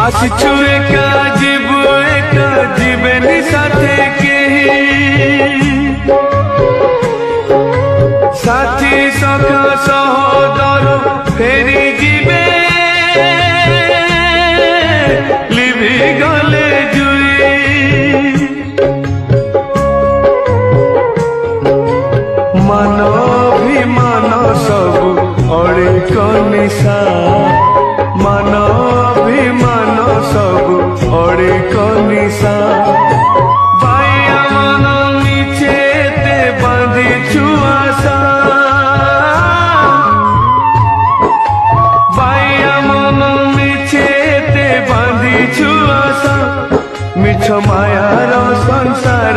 আসিছু একা জীবেনি সাথে কেহি সাথী সখা সহোদর ফেরি ଯିବେ লিভি গলে জুই মান অভিমান সবু অଳିক নিশা মান অভিমান সবু অଳିক নিশা বাইয়া মন মিছেতে বাঁধিছু আশা বাইয়া মন মিছেতে বাঁধিছু আশা মিছ মায়ার সংসার